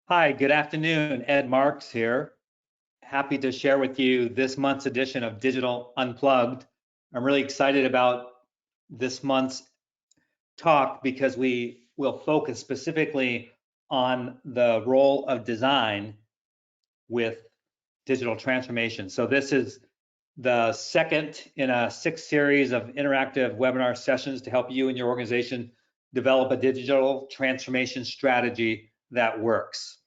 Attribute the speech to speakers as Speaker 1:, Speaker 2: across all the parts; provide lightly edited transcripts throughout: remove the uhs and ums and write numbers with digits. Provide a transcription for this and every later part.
Speaker 1: Hi, good afternoon. Ed Marx here. Happy to share with you this month's edition of Digital Unplugged. I'm really excited about this month's talk because we will focus specifically on the role of design with digital transformation. So this is the second in a 6 series of interactive webinar sessions to help you and your organization develop a digital transformation strategy that works.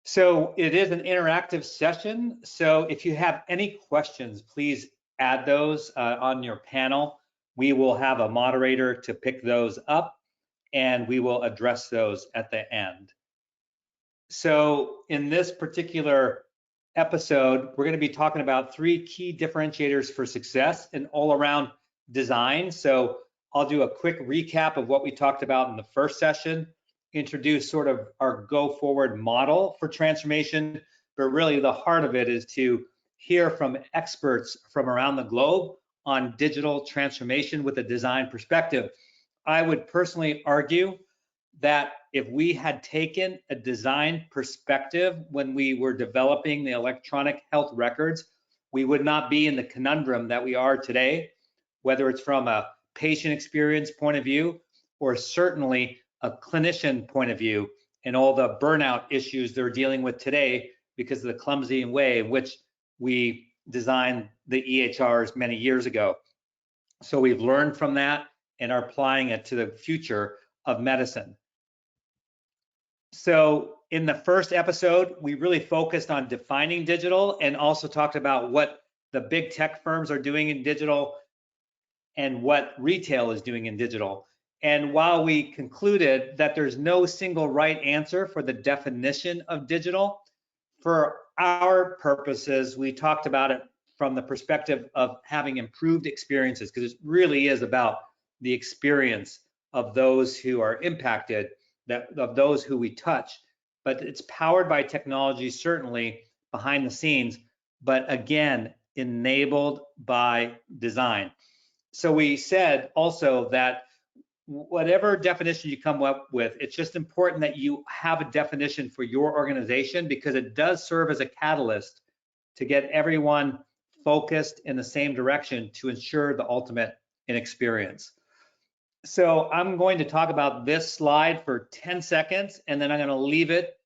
Speaker 1: So it is an interactive session. So if you have any questions, please add those on your panel. We will have a moderator to pick those up and we will address those at the end. So in this particular episode, we're going to be talking about 3 key differentiators for success and all around design. So I'll do a quick recap of what we talked about in the first session, introduce sort of our go forward model for transformation, but really the heart of it is to hear from experts from around the globe on digital transformation with a design perspective. I would personally argue that if we had taken a design perspective when we were developing the electronic health records, we would not be in the conundrum that we are today, whether it's from a patient experience point of view or certainly a clinician point of view and all the burnout issues they're dealing with today because of the clumsy way in which we designed the EHRs many years ago. So we've learned from that and are applying it to the future of medicine. So in the first episode, we really focused on defining digital and also talked about what the big tech firms are doing in digital and what retail is doing in digital. And while we concluded that there's no single right answer for the definition of digital, for our purposes, we talked about it from the perspective of having improved experiences, because it really is about the experience of those who are impacted, of those who we touch. But it's powered by technology, certainly behind the scenes, but again, enabled by design. So we said also that whatever definition you come up with, it's just important that you have a definition for your organization because it does serve as a catalyst to get everyone focused in the same direction to ensure the ultimate in experience. So I'm going to talk about this slide for 10 seconds, and then I'm going to leave it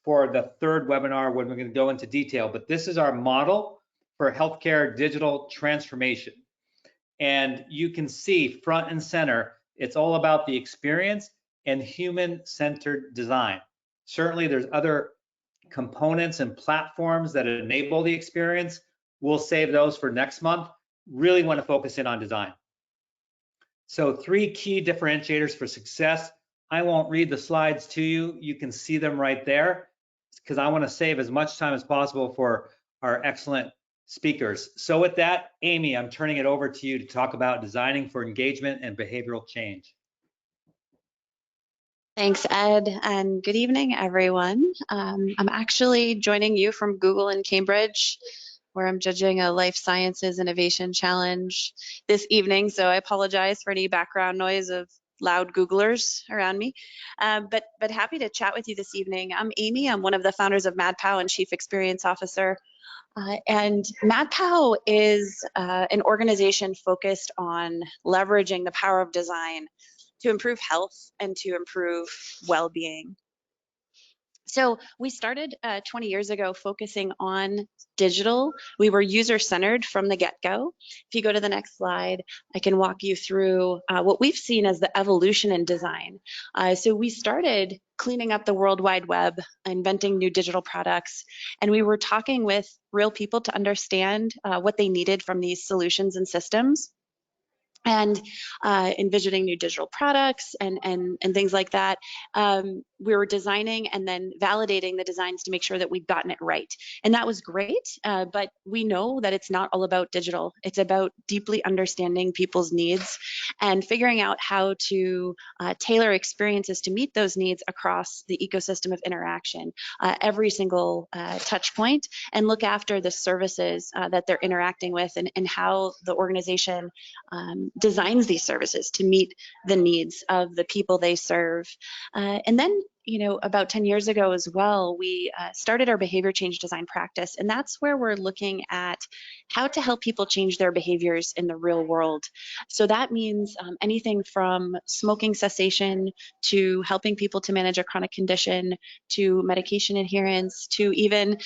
Speaker 1: for the third webinar when we're going to go into detail. But this is our model for healthcare digital transformation. And you can see front and center, it's all about the experience and human-centered design. Certainly, there's other components and platforms that enable the experience. We'll save those for next month. Really want to focus in on design. So 3 key differentiators for success. I won't read the slides to you. You can see them right there because I want to save as much time as possible for our excellent speakers. So with that, Amy, I'm turning it over to you to talk about designing for engagement and behavioral change.
Speaker 2: Thanks, Ed, and good evening, everyone. I'm actually joining you from Google in Cambridge, where I'm judging a life sciences innovation challenge this evening, so I apologize for any background noise of loud Googlers around me, but happy to chat with you this evening. I'm Amy. I'm one of the founders of MadPow and Chief Experience Officer. And MadPow is an organization focused on leveraging the power of design to improve health and to improve well-being. So we started 20 years ago focusing on digital. We were user-centered from the get-go. If you go to the next slide, I can walk you through what we've seen as the evolution in design. So we started cleaning up the World Wide Web, inventing new digital products, and we were talking with real people to understand what they needed from these solutions and systems, and envisioning new digital products and things like that. We were designing and then validating the designs to make sure that we'd gotten it right. And that was great, but we know that it's not all about digital. It's about deeply understanding people's needs and figuring out how to tailor experiences to meet those needs across the ecosystem of interaction, every single touch point, and look after the services that they're interacting with and how the organization designs these services to meet the needs of the people they serve. And then, about 10 years ago as well, we started our behavior change design practice, and that's where we're looking at how to help people change their behaviors in the real world. So that means anything from smoking cessation to helping people to manage a chronic condition, to medication adherence, to even,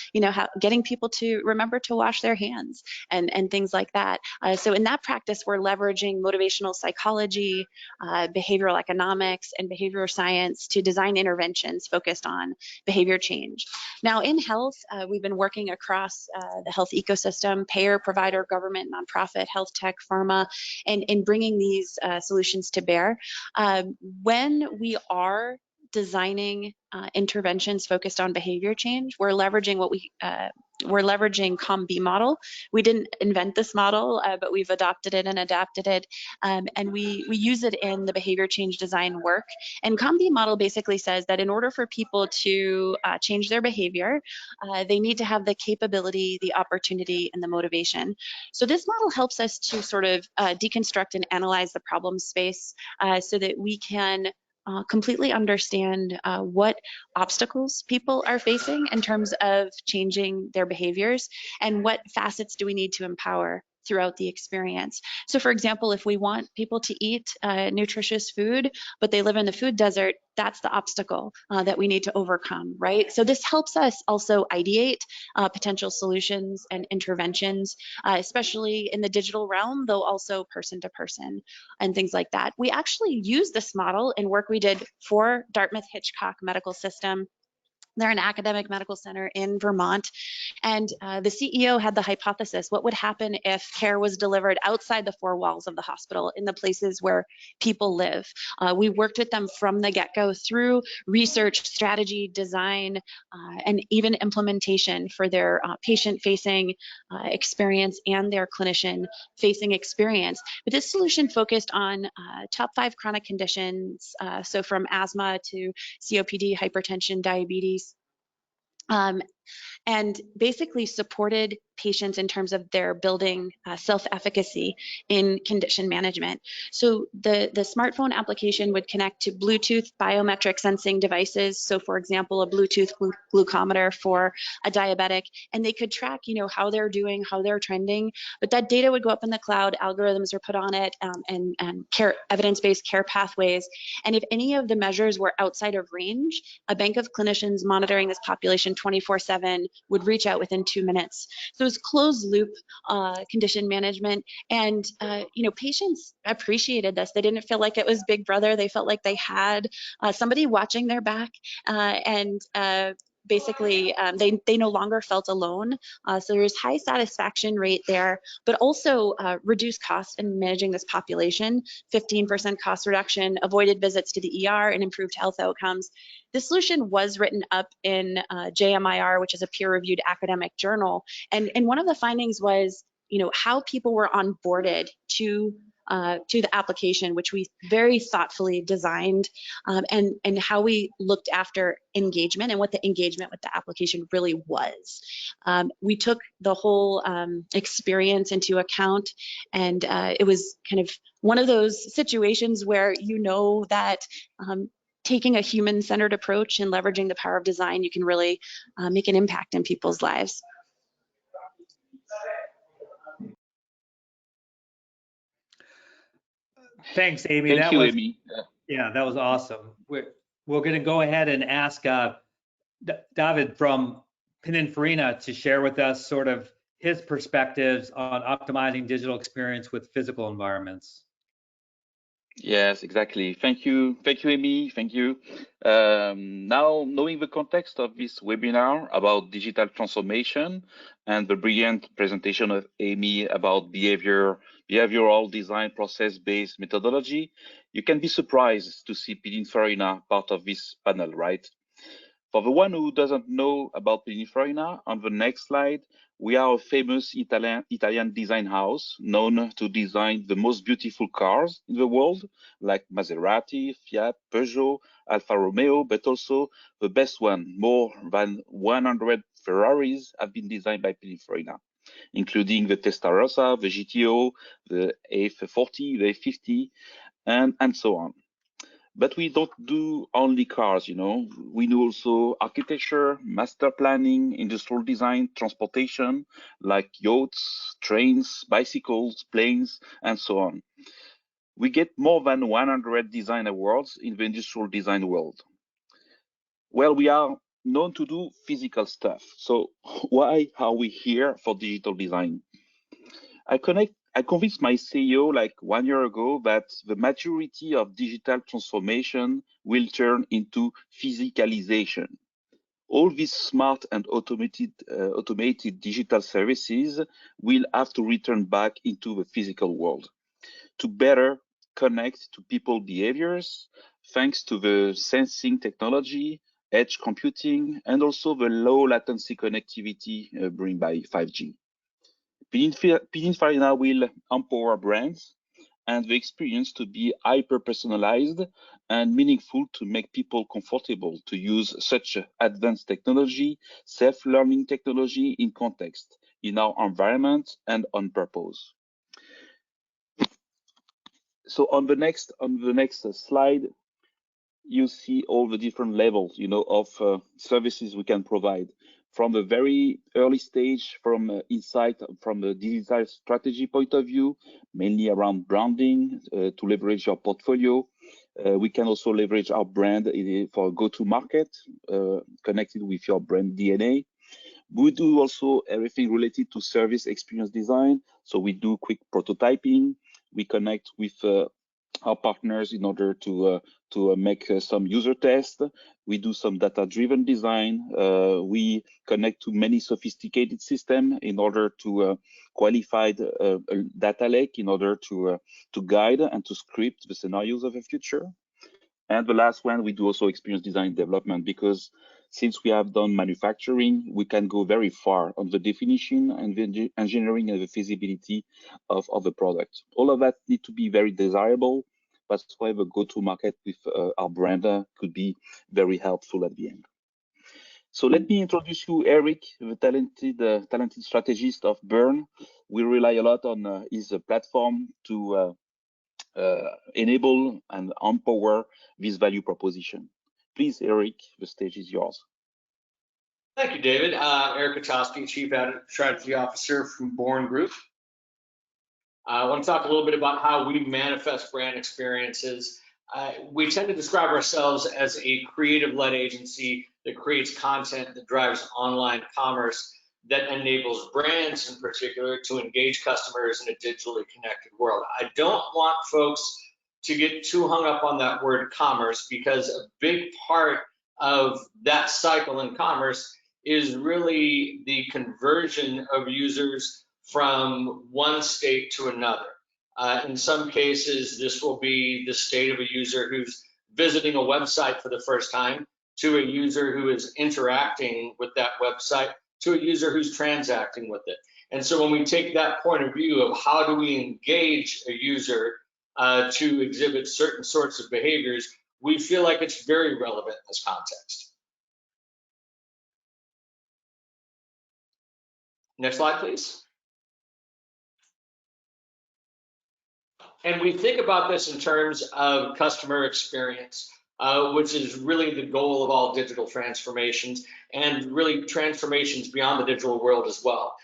Speaker 2: getting people to remember to wash their hands and things like that. So in that practice, we're leveraging motivational psychology, behavioral economics, and behavioral science to design interventions focused on behavior change. Now in health, we've been working across the health ecosystem, payer, provider, government, nonprofit, health tech, pharma, and in bringing these solutions to bear. When we are designing interventions focused on behavior change, we're leveraging we're leveraging COM-B model. We didn't invent this model, but we've adopted it and adapted it, and we use it in the behavior change design work. And COM-B model basically says that in order for people to change their behavior, they need to have the capability, the opportunity, and the motivation. So this model helps us to sort of deconstruct and analyze the problem space so that we can completely understand what obstacles people are facing in terms of changing their behaviors, and what facets do we need to empower throughout the experience. So for example, if we want people to eat nutritious food, but they live in the food desert, that's the obstacle that we need to overcome, right? So this helps us also ideate potential solutions and interventions, especially in the digital realm, though also person to person and things like that. We actually use this model in work we did for Dartmouth Hitchcock Medical System. They're an academic medical center in Vermont. And the CEO had the hypothesis, what would happen if care was delivered outside the four walls of the hospital in the places where people live? We worked with them from the get-go through research, strategy, design, and even implementation for their patient-facing experience and their clinician-facing experience. But this solution focused on top 5 chronic conditions, so from asthma to COPD, hypertension, diabetes, and basically supported patients in terms of their building self-efficacy in condition management. So the smartphone application would connect to Bluetooth biometric sensing devices. So for example, a Bluetooth glucometer for a diabetic, and they could track, how they're doing, how they're trending, but that data would go up in the cloud, algorithms are put on it, and evidence-based care pathways. And if any of the measures were outside of range, a bank of clinicians monitoring this population 24/7 would reach out within 2 minutes. So it was closed loop condition management, and patients appreciated this. They didn't feel like it was Big Brother. They felt like they had somebody watching their back, and basically they no longer felt alone. So there's high satisfaction rate there, but also reduced cost in managing this population, 15% cost reduction, avoided visits to the ER, and improved health outcomes. This solution was written up in JMIR, which is a peer-reviewed academic journal, and one of the findings was, how people were onboarded to the application, which we very thoughtfully designed, and how we looked after engagement and what the engagement with the application really was. We took the whole experience into account, and it was kind of one of those situations where that taking a human-centered approach and leveraging the power of design, you can really make an impact in people's lives.
Speaker 1: Thanks, Amy.
Speaker 3: Thank you, Amy.
Speaker 1: Yeah, that was awesome. We're going to go ahead and ask David from Pininfarina to share with us sort of his perspectives on optimizing digital experience with physical environments.
Speaker 3: Yes, exactly. Thank you, Amy. Thank you. Now, knowing the context of this webinar about digital transformation and the brilliant presentation of Amy about behavioral design process-based methodology, you can be surprised to see Pininfarina part of this panel, right? For the one who doesn't know about Pininfarina, on the next slide, we are a famous Italian design house known to design the most beautiful cars in the world, like Maserati, Fiat, Peugeot, Alfa Romeo, but also the best one. More than 100 Ferraris have been designed by Pininfarina, including the Testarossa, the GTO, the A40, the A50, and so on. But we don't do only cars, you know. We do also architecture, master planning, industrial design, transportation, like yachts, trains, bicycles, planes, and so on. We get more than 100 design awards in the industrial design world. Well, we are known to do physical stuff. So why are we here for digital design? I convinced my CEO like 1 year ago that the majority of digital transformation will turn into physicalization. All these smart and automated digital services will have to return back into the physical world to better connect to people behaviors, thanks to the sensing technology, edge computing, and also the low latency connectivity bring by 5G. Pininfarina will empower brands and the experience to be hyper-personalized and meaningful to make people comfortable to use such advanced technology, self-learning technology in context, in our environment and on purpose. So on the next slide, you see all the different levels, you know, of services we can provide from a very early stage, from insight, from the digital strategy point of view, mainly around branding to leverage our portfolio. We can also leverage our brand for go-to-market, connected with your brand DNA. We do also everything related to service experience design. So we do quick prototyping. We connect with our partners in order to make some user tests. We do some data-driven design. We connect to many sophisticated systems in order to qualify a data lake in order to guide and to script the scenarios of the future. And the last one, we do also experience design development, because since we have done manufacturing, we can go very far on the definition and the engineering and the feasibility of the product. All of that need to be very desirable. That's why the go-to-market with our brand could be very helpful at the end. So let me introduce you Eric, the talented strategist of Burn. We rely a lot on his platform to enable and empower this value proposition. Please, Eric, the stage is yours.
Speaker 4: Thank you, David. Eric Kachowski, Chief Strategy Officer from Born Group. I want to talk a little bit about how we manifest brand experiences. We tend to describe ourselves as a creative-led agency that creates content that drives online commerce that enables brands in particular to engage customers in a digitally connected world. I don't want folks to get too hung up on that word commerce, because a big part of that cycle in commerce is really the conversion of users from one state to another. In some cases, this will be the state of a user who's visiting a website for the first time, to a user who is interacting with that website, to a user who's transacting with it. And so when we take that point of view of how do we engage a user to exhibit certain sorts of behaviors, we feel like it's very relevant in this context. Next slide, please. And we think about this in terms of customer experience, which is really the goal of all digital transformations, and really transformations beyond the digital world as well.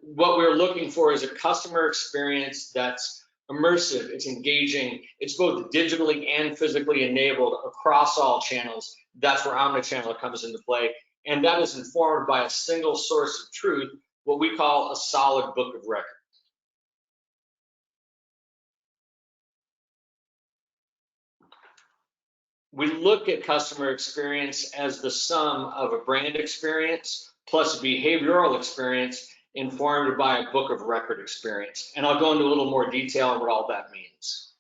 Speaker 4: What we're looking for is a customer experience that's immersive, it's engaging, it's both digitally and physically enabled across all channels. That's where omnichannel comes into play. And that is informed by a single source of truth, what we call a solid book of record. We look at customer experience as the sum of a brand experience plus a behavioral experience informed by a book of record experience. And I'll go into a little more detail on what all that means.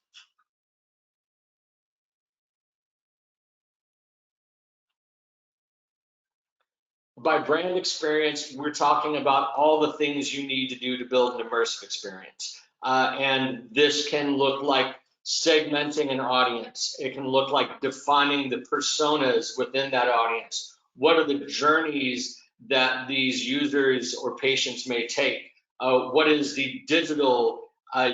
Speaker 4: By brand experience, we're talking about all the things you need to do to build an immersive experience. And this can look like segmenting an audience. It can look like defining the personas within that audience. What are the journeys that these users or patients may take? What is the digital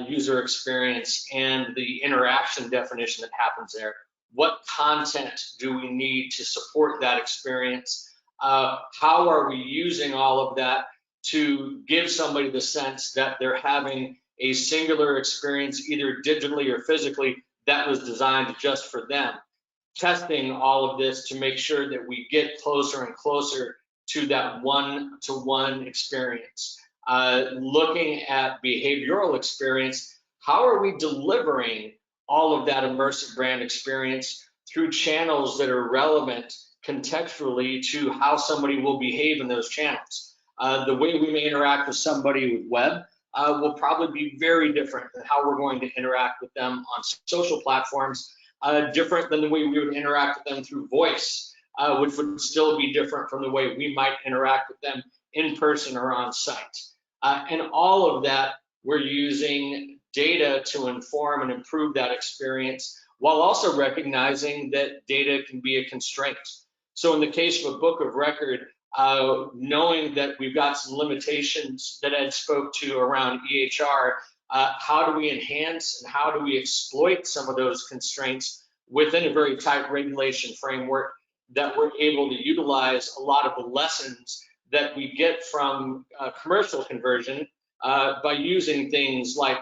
Speaker 4: user experience and the interaction definition that happens there? What content do we need to support that experience? How are we using all of that to give somebody the sense that they're having a singular experience, either digitally or physically, that was designed just for them? Testing all of this to make sure that we get closer and closer to that one-to-one experience. Looking at behavioral experience, how are we delivering all of that immersive brand experience through channels that are relevant contextually to how somebody will behave in those channels? The way we may interact with somebody with web will probably be very different than how we're going to interact with them on social platforms, different than the way we would interact with them through voice, which would still be different from the way we might interact with them in person or on site. And all of that, we're using data to inform and improve that experience, while also recognizing that data can be a constraint. So in the case of a book of record, knowing that we've got some limitations that Ed spoke to around EHR, how do we enhance and how do we exploit some of those constraints within a very tight regulation framework that we're able to utilize a lot of the lessons that we get from commercial conversion by using things like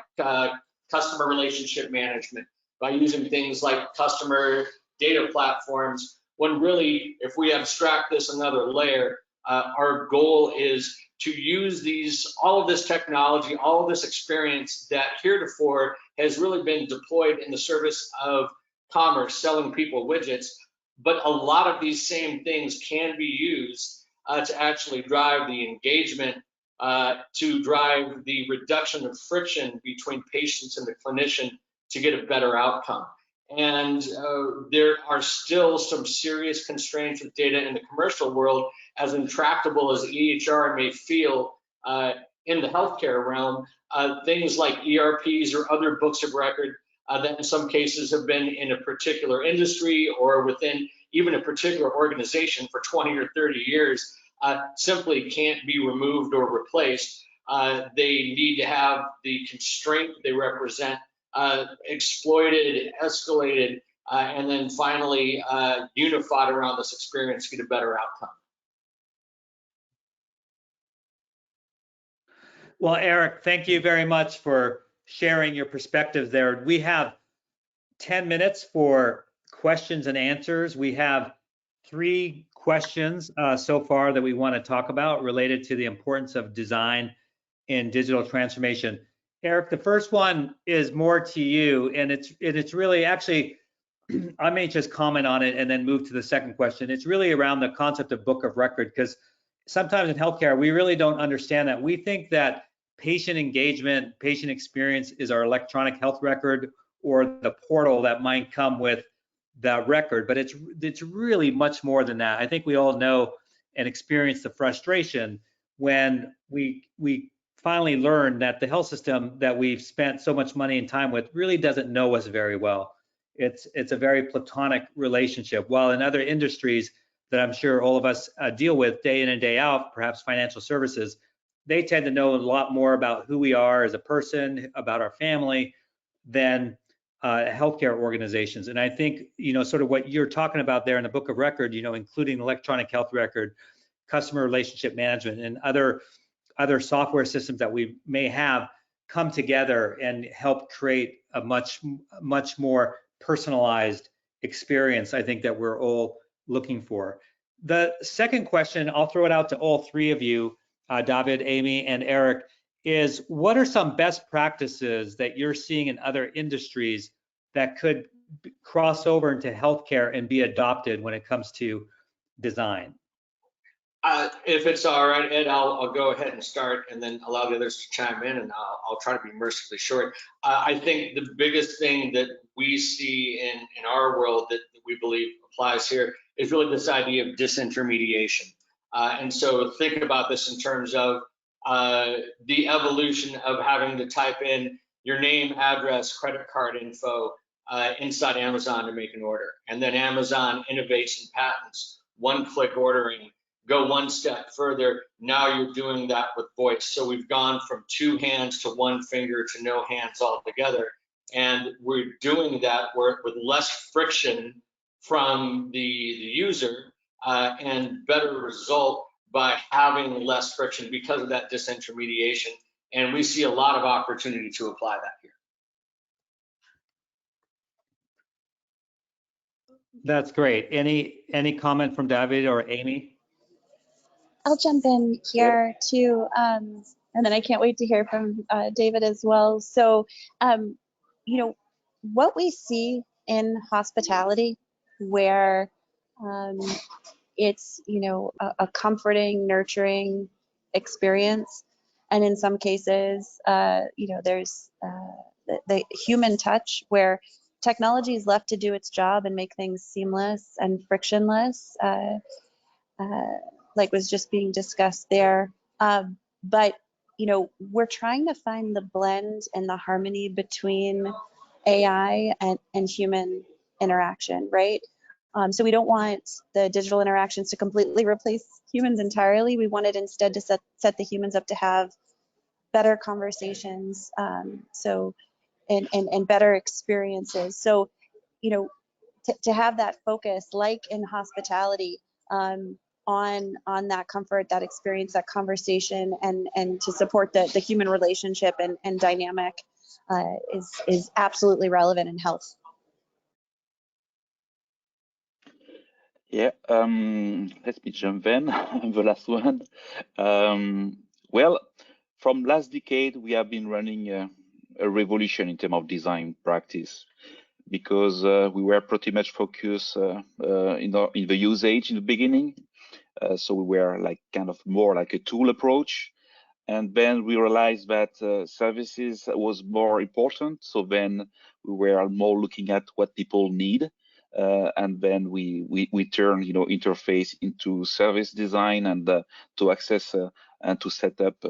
Speaker 4: customer relationship management, by using things like customer data platforms, when really, if we abstract this another layer, our goal is to use all of this technology, all of this experience that heretofore has really been deployed in the service of commerce, selling people widgets, but a lot of these same things can be used to actually drive the engagement, to drive the reduction of friction between patients and the clinician to get a better outcome. And there are still some serious constraints with data in the commercial world, as intractable as EHR may feel in the healthcare realm. Things like ERPs or other books of record that in some cases have been in a particular industry or within even a particular organization for 20 or 30 years simply can't be removed or replaced. They need to have the constraint they represent exploited, escalated, and then finally unified around this experience to get a better outcome.
Speaker 1: Well, Eric, thank you very much for sharing your perspective there. We have 10 minutes for questions and answers. We have 3 questions so far that we want to talk about related to the importance of design in digital transformation. Eric, the first one is more to you, and it's really actually, I may just comment on it and then move to the second question. It's really around the concept of book of record, because sometimes in healthcare, we really don't understand that. We think that patient engagement, patient experience is our electronic health record or the portal that might come with the record, but it's really much more than that. I think we all know and experience the frustration when we finally learn that the health system that we've spent so much money and time with really doesn't know us very well. It's a very platonic relationship. While in other industries that I'm sure all of us deal with day in and day out, perhaps financial services, they tend to know a lot more about who we are as a person, about our family, than healthcare organizations. And I think, sort of what you're talking about there in the book of record, including electronic health record, customer relationship management, and other software systems that we may have come together and help create a much more personalized experience, I think, that we're all looking for. The second question, I'll throw it out to all 3 of you, David, Amy, and Eric, is what are some best practices that you're seeing in other industries that could cross over into healthcare and be adopted when it comes to design?
Speaker 4: If it's all right, Ed, I'll go ahead and start and then allow the others to chime in, and I'll try to be mercifully short. I think the biggest thing that we see in our world that we believe applies here is really this idea of disintermediation. And so think about this in terms of the evolution of having to type in your name, address, credit card info inside Amazon to make an order. And then Amazon innovates and patents one-click ordering. Go one step further, now you're doing that with voice. So we've gone from 2 hands to 1 finger to no hands altogether. And we're doing that with less friction from the user and better result by having less friction because of that disintermediation. And we see a lot of opportunity to apply that here.
Speaker 1: That's great. Any comment from David or Amy?
Speaker 2: I'll jump in here too, and then I can't wait to hear from David as well. So, you know, what we see in hospitality, where it's, you know, a comforting, nurturing experience, and in some cases, you know, there's the human touch where technology is left to do its job and make things seamless and frictionless. Like was just being discussed there. But, you know, we're trying to find the blend and the harmony between AI and human interaction, right? So we don't want the digital interactions to completely replace humans entirely. We wanted instead to set the humans up to have better conversations, and better experiences. So, you know, to have that focus, like in hospitality, on that comfort, that experience, that conversation, and to support the human relationship and dynamic is absolutely relevant in health.
Speaker 3: Yeah, let me jump in, the last one. Well, from last decade, we have been running a revolution in terms of design practice, because we were pretty much focused in the usage in the beginning. So we were like kind of more like a tool approach. And then we realized that services was more important. So then we were more looking at what people need. And then we turn, you know, interface into service design and to access and to set up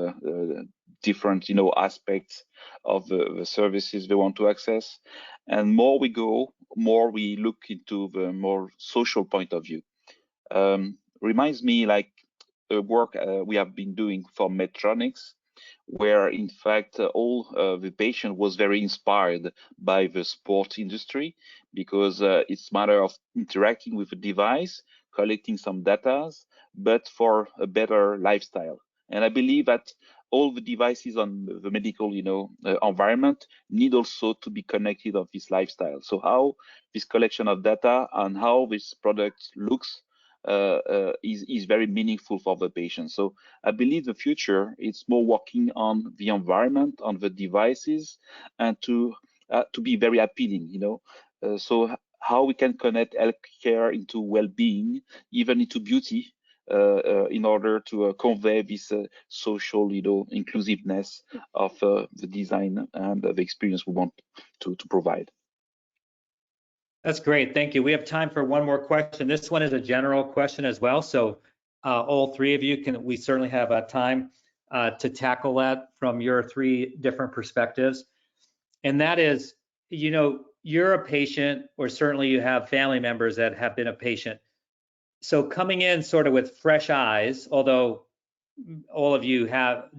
Speaker 3: different, you know, aspects of the services they want to access. And more we go, more we look into the more social point of view. Reminds me like the work we have been doing for Medtronics, where in fact all the patient was very inspired by the sport industry, because it's a matter of interacting with the device, collecting some data, but for a better lifestyle. And I believe that all the devices on the medical, you know, environment need also to be connected of this lifestyle. So how this collection of data and how this product looks is very meaningful for the patient. So I believe the future is more working on the environment, on the devices, and to be very appealing, you know. So how we can connect healthcare into well-being, even into beauty, in order to convey this social, you know, inclusiveness of the design and the experience we want to provide.
Speaker 1: That's great. Thank you. We have time for one more question. This one is a general question as well. So all three of you we certainly have time to tackle that from your three different perspectives. And that is, you know, you're a patient, or certainly you have family members that have been a patient. So coming in sort of with fresh eyes, although all of you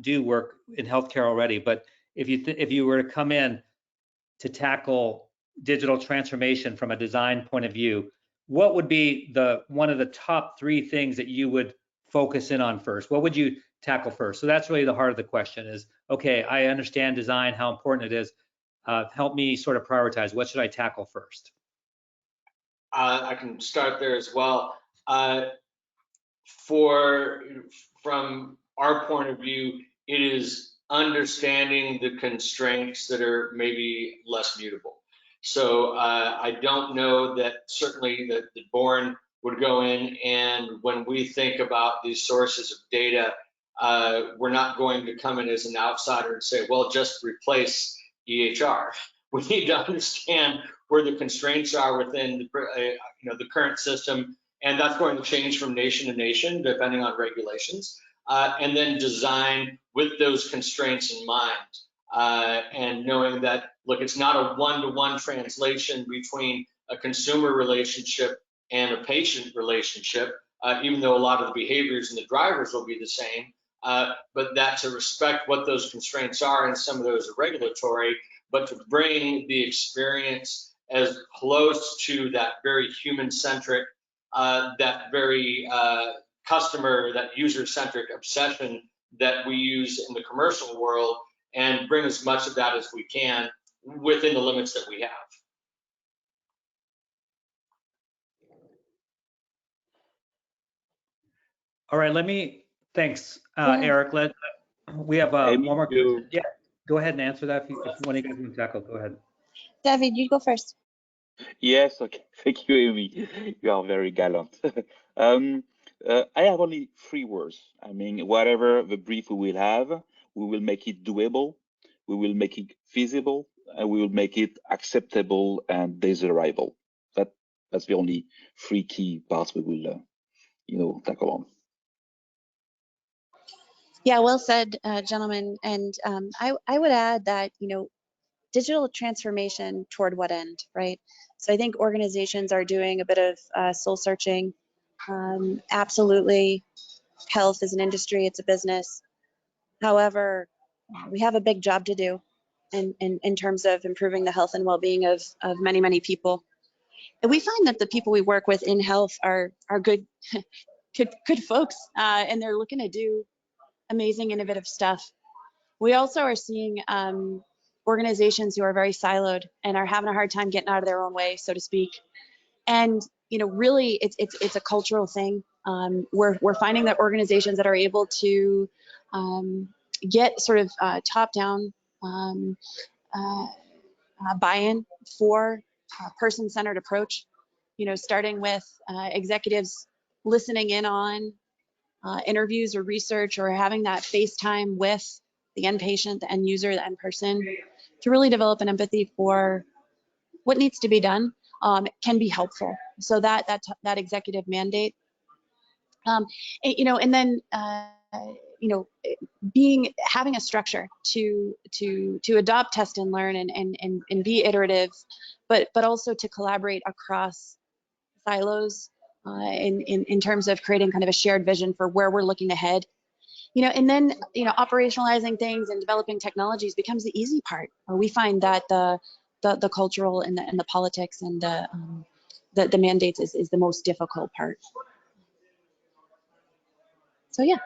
Speaker 1: do work in healthcare already, but if you were to come in to tackle digital transformation from a design point of view, what would be one of the top three things that you would focus in on first? What would you tackle first? So that's really the heart of the question is, okay, I understand design, how important it is. Help me sort of prioritize. What should I tackle first?
Speaker 4: I can start there as well. From our point of view, it is understanding the constraints that are maybe less mutable. So I don't know that certainly that the Born would go in, and when we think about these sources of data, we're not going to come in as an outsider and say, well, just replace EHR. We need to understand where the constraints are within the current system, and that's going to change from nation to nation depending on regulations, and then design with those constraints in mind, and knowing that, look, it's not a one-to-one translation between a consumer relationship and a patient relationship, even though a lot of the behaviors and the drivers will be the same, but that to respect what those constraints are, and some of those are regulatory, but to bring the experience as close to that very human-centric, that very customer, that user-centric obsession that we use in the commercial world, and bring as much of that as we can within the limits that we have.
Speaker 1: All right, thanks, Eric. We have one more question. Yeah, go ahead and answer that if one of you guys want to tackle. Go ahead.
Speaker 2: David, you go first.
Speaker 3: Yes, okay. Thank you, Amy. You are very gallant. I have only 3 words. I mean, whatever the brief we will have, we will make it doable, we will make it feasible, and we will make it acceptable and desirable. That's the only 3 key parts we will, tackle on.
Speaker 2: Yeah, well said, gentlemen. And I would add that, digital transformation toward what end, right? So I think organizations are doing a bit of soul searching. Absolutely, health is an industry, it's a business. However, we have a big job to do in terms of improving the health and well-being of many, many people. And we find that the people we work with in health are good, good folks, and they're looking to do amazing, innovative stuff. We also are seeing organizations who are very siloed and are having a hard time getting out of their own way, so to speak. And really, it's a cultural thing. We're finding that organizations that are able to get sort of top-down buy-in for a person-centered approach. Starting with executives listening in on interviews or research, or having that FaceTime with the end patient, the end user, the end person, to really develop an empathy for what needs to be done, can be helpful. So that executive mandate, and then having a structure to adopt, test, and learn, and be iterative, but also to collaborate across silos in terms of creating kind of a shared vision for where we're looking ahead. And then operationalizing things and developing technologies becomes the easy part. We find that the cultural and the politics and the mandates is the most difficult part. So yeah.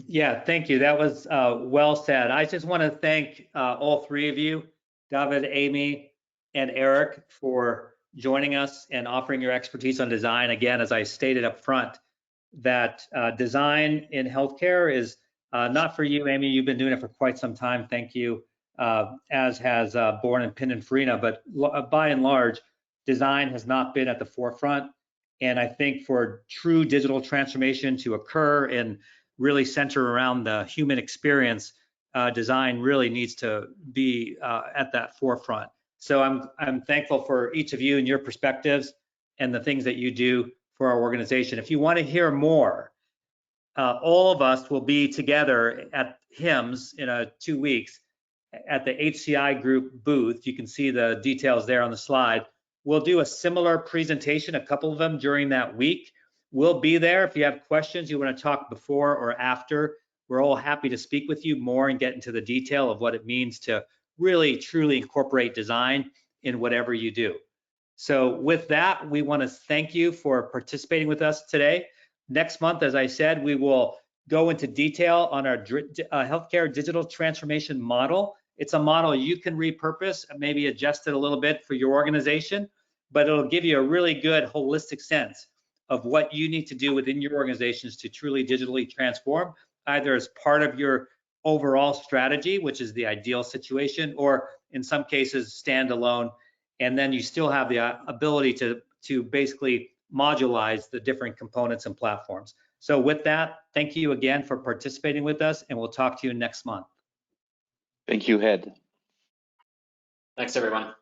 Speaker 1: Yeah, thank you. That was well said. I just want to thank all 3 of you, David, Amy, and Eric, for joining us and offering your expertise on design. Again, as I stated up front, that design in healthcare is not for you, Amy. You've been doing it for quite some time. Thank you, as has Born and Pininfarina. But by and large, design has not been at the forefront. And I think for true digital transformation to occur and really center around the human experience, design really needs to be at that forefront. So I'm thankful for each of you and your perspectives and the things that you do for our organization. If you want to hear more, all of us will be together at HIMSS in 2 weeks at the HCI Group booth. You can see the details there on the slide. We'll do a similar presentation, a couple of them during that week. We'll be there. If you have questions, you want to talk before or after, we're all happy to speak with you more and get into the detail of what it means to really, truly incorporate design in whatever you do. So with that, we want to thank you for participating with us today. Next month, as I said, we will go into detail on our healthcare digital transformation model. It's a model you can repurpose and maybe adjust it a little bit for your organization, but it'll give you a really good holistic sense of what you need to do within your organizations to truly digitally transform, either as part of your overall strategy, which is the ideal situation, or in some cases standalone, and then you still have the ability to basically modulize the different components and platforms. So with that, thank you again for participating with us, and we'll talk to you next month.
Speaker 3: Thank you, Ed.
Speaker 4: Thanks, everyone.